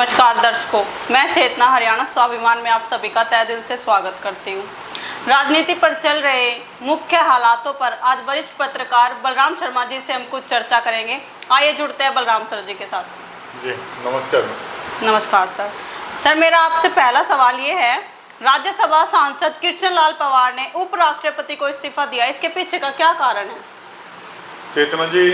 नमस्कार दर्शकों, मैं चेतना हरियाणा स्वाभिमान में आप सभी का तहे दिल से स्वागत करती हूँ। राजनीति पर चल रहे मुख्य हालातों पर आज वरिष्ठ पत्रकार बलराम शर्मा जी से हम कुछ चर्चा करेंगे। आइए जुड़ते हैं बलराम सर जी के साथ। जी नमस्कार। नमस्कार सर। सर मेरा आपसे पहला सवाल ये है, राज्यसभा सांसद कृष्ण लाल पंवार ने उपराष्ट्रपति को इस्तीफा दिया, इसके पीछे का क्या कारण है? चेतना जी,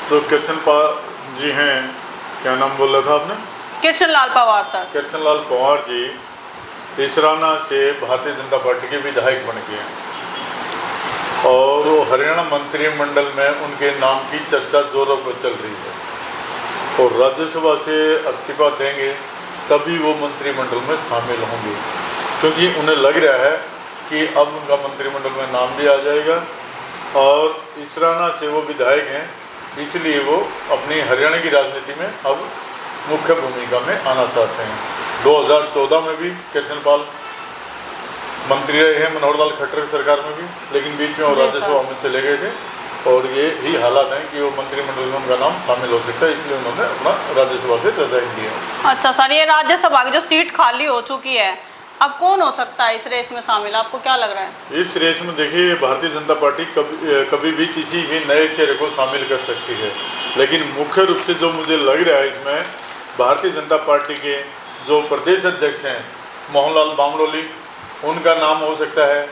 जो कृष्ण पाल जी हैं, क्या नाम बोला था आपने? कृष्ण लाल पंवार सर। कृष्ण लाल पंवार जी इसराना से भारतीय जनता पार्टी के विधायक बन गए हैं और वो हरियाणा मंत्रिमंडल में उनके नाम की चर्चा जोरों पर चल रही है और राज्यसभा से इस्तीफा देंगे तभी वो मंत्रिमंडल में शामिल होंगे, क्योंकि उन्हें लग रहा है कि अब उनका मंत्रिमंडल में नाम भी आ जाएगा और इसराना से वो विधायक हैं, इसलिए वो अपनी हरियाणा की राजनीति में अब मुख्य भूमिका में आना चाहते हैं। 2014 में भी कृष्ण पाल मंत्री रहे हैं मनोहर लाल खट्टर सरकार में भी, लेकिन बीच में वो राज्यसभा में चले गए थे और ये ही हालात हैं कि वो मंत्रिमंडल में उनका नाम शामिल हो सकता है, इसलिए उन्होंने अपना राज्यसभा से रिजाइन दिया। अच्छा सर, ये राज्यसभा की जो सीट खाली हो चुकी है, अब कौन हो सकता है इस रेस में शामिल? आपको क्या लग रहा है? इस रेस में देखिए, भारतीय जनता पार्टी कभी भी किसी भी नए चेहरे को शामिल कर सकती है, लेकिन मुख्य रूप से जो मुझे लग रहा है इसमें भारतीय जनता पार्टी के जो प्रदेश अध्यक्ष हैं मोहनलाल बामरोली, उनका नाम हो सकता है।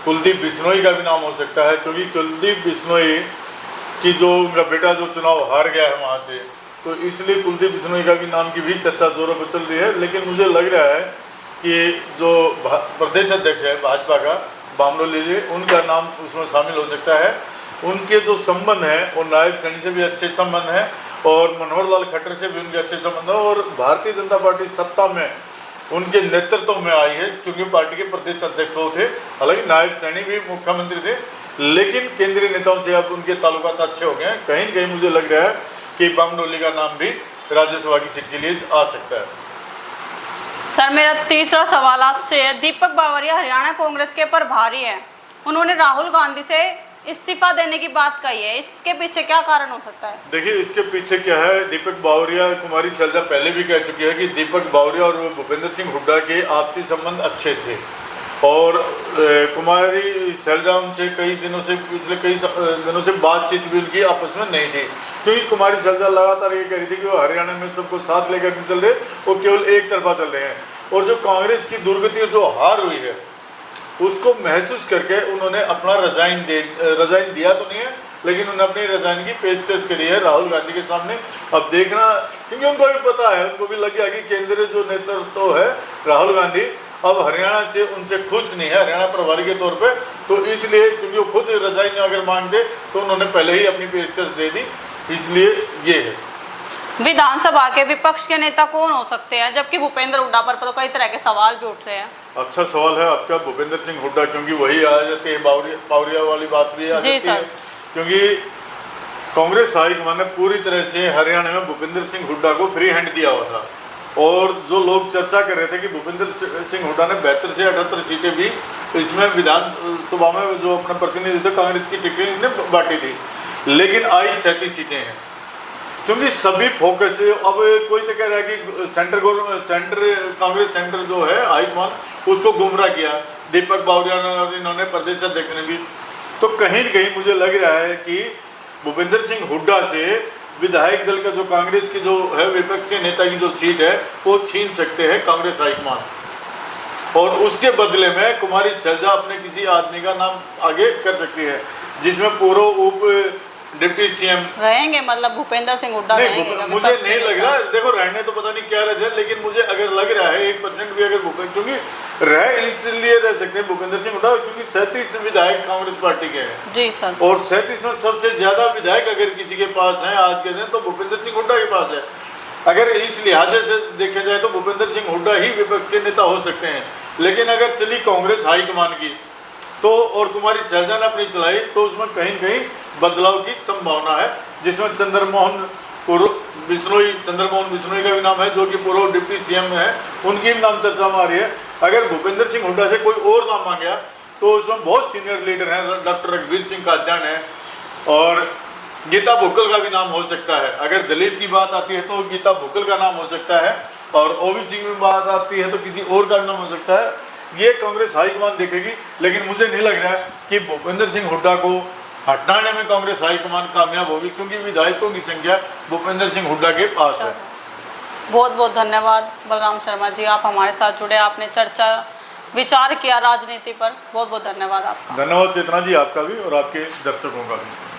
कुलदीप बिश्नोई का भी नाम हो सकता है, क्योंकि कुलदीप बिश्नोई की जो उनका बेटा जो चुनाव हार गया है वहाँ से, तो इसलिए कुलदीप बिश्नोई का भी नाम की भी चर्चा जोरों पर चल रही है। लेकिन मुझे लग रहा है कि जो प्रदेश अध्यक्ष है भाजपा का बामरोली जी, उनका नाम उसमें शामिल हो सकता है। उनके जो संबंध हैं और नायब सैनी से भी अच्छे संबंध हैं और मनोहर लाल खट्टर से भी उनके अच्छे संबंध हैं और भारतीय जनता पार्टी सत्ता में उनके नेतृत्व में आई है, क्योंकि पार्टी के प्रदेश अध्यक्ष वो थे। हालांकि नायब सैनी भी मुख्यमंत्री थे, लेकिन केंद्रीय नेताओं से अब उनके ताल्लुकात अच्छे हो गए हैं। कहीं न कहीं मुझे लग रहा है कि बामरोली का नाम भी राज्यसभा की सीट के लिए आ सकता है। सर मेरा तीसरा सवाल आपसे है, दीपक बावरिया हरियाणा कांग्रेस के प्रभारी हैं, उन्होंने राहुल गांधी से इस्तीफा देने की बात कही है, इसके पीछे क्या कारण हो सकता है? देखिए, इसके पीछे क्या है, दीपक बावरिया, कुमारी सैलजा पहले भी कह चुकी है कि दीपक बावरिया और भूपेंद्र सिंह हुड्डा के आपसी संबंध अच्छे थे और कुमारी सैलजा उनसे पिछले कई दिनों से बातचीत भी उनकी आपस में नहीं थी, क्योंकि कुमारी सैलजा लगातार ये कह रही थी कि वो हरियाणा में सबको साथ लेकर नहीं चल रहे, वो केवल एक तरफा चल रहे हैं। और जो कांग्रेस की दुर्गति, जो हार हुई है, उसको महसूस करके उन्होंने अपना रिजाइन दिया तो नहीं है, लेकिन उन्होंने अपनी रिजाइन की पेशकश करी है राहुल गांधी के सामने। अब देखना, क्योंकि उनको भी पता है, उनको भी लग गया कि केंद्रीय जो नेतृत्व है राहुल गांधी अब हरियाणा से उनसे खुश नहीं है, हरियाणा प्रभारी के तौर पे, तो इसलिए क्योंकि वो खुद रिजाइन अगर मांगते तो उन्होंने पहले ही अपनी पेशकश दे दी, इसलिए ये है। विधानसभा के विपक्ष के नेता कौन हो सकते हैं, जबकि भूपेंद्र हुड्डा पर तो कई तरह के सवाल भी उठ रहे हैं? अच्छा सवाल है आपका, भूपेंद्र सिंह हुड्डा, क्योंकि वही आ जाते हैं, बावरिया वाली बात भी आ जाती है, क्योंकि कांग्रेस हाईकमान ने पूरी तरह से हरियाणा में भूपेंद्र सिंह हुड्डा को फ्री हैंड दिया हुआ था और जो लोग चर्चा कर रहे थे कि भूपेंद्र सिंह हुड्डा ने 72 से 78 सीटें भी इसमें विधानसभा में जो अपना प्रतिनिधित्व कांग्रेस की टिकटें ने बांटी थी, लेकिन आई 37 सीटें हैं, क्योंकि सभी फोकस, अब कोई तो कह रहा है कि कांग्रेस सेंटर जो है हाईकमान, उसको गुमराह किया दीपक बावरिया ने और इन्होंने प्रदेश अध्यक्ष ने भी। तो कहीं न कहीं मुझे लग रहा है कि भूपेंद्र सिंह हुड्डा से विधायक दल का जो कांग्रेस की जो है विपक्षी नेता की जो सीट है वो छीन सकते हैं कांग्रेस हाईकमान, और उसके बदले में कुमारी सैलजा अपने किसी आदमी का नाम आगे कर सकती है, जिसमें पूर्व उप डिप्टी सीएम रहेंगे, मतलब भूपेंद्र सिंह हुड्डा रहेंगे? मुझे नहीं लग रहा, देखो रहने तो पता नहीं क्या रह जाए, लेकिन मुझे अगर लग रहा है 1% भी अगर क्योंकि इसलिए रह सकते हैं भूपेंद्र सिंह हुड्डा, क्योंकि 37 विधायक कांग्रेस पार्टी के हैं। जी सर। और 37 में सबसे ज्यादा विधायक अगर किसी के पास है आज के दिन तो भूपेंद्र सिंह हुड्डा के पास है। अगर इस लिहाजे से देखा जाए तो भूपेंद्र सिंह हुड्डा ही विपक्षी नेता हो सकते हैं, लेकिन अगर चली कांग्रेस हाईकमान की तो और कुमारी सैलजा ने अपनी चलाई, तो उसमें कहीं कहीं बदलाव की संभावना है, जिसमें चंद्रमोहन बिश्नोई का भी नाम है, जो कि पूर्व डिप्टी सीएम है, उनकी भी नाम चर्चा में आ रही है। अगर भूपेंद्र सिंह हुड्डा से कोई और नाम मांगा तो उसमें बहुत सीनियर लीडर हैं, डॉक्टर रघुवीर सिंह काद्यान है और गीता भुक्कल का भी नाम हो सकता है। अगर दलित की बात आती है तो गीता भुक्कल का नाम हो सकता है, और ओबीसी की बात आती है तो किसी और का नाम हो सकता है। ये कांग्रेस हाईकमान देखेगी, लेकिन मुझे नहीं लग रहा है कि भूपेंद्र सिंह हुड्डा को हटाने में कांग्रेस हाईकमान कामयाब होगी, क्योंकि विधायकों की संख्या भूपेंद्र सिंह हुड्डा के पास है। बहुत बहुत धन्यवाद बलराम शर्मा जी, आप हमारे साथ जुड़े, आपने चर्चा विचार किया राजनीति पर। बहुत बहुत धन्यवाद आपका। धन्यवाद चेतना जी आपका भी और आपके दर्शकों का भी।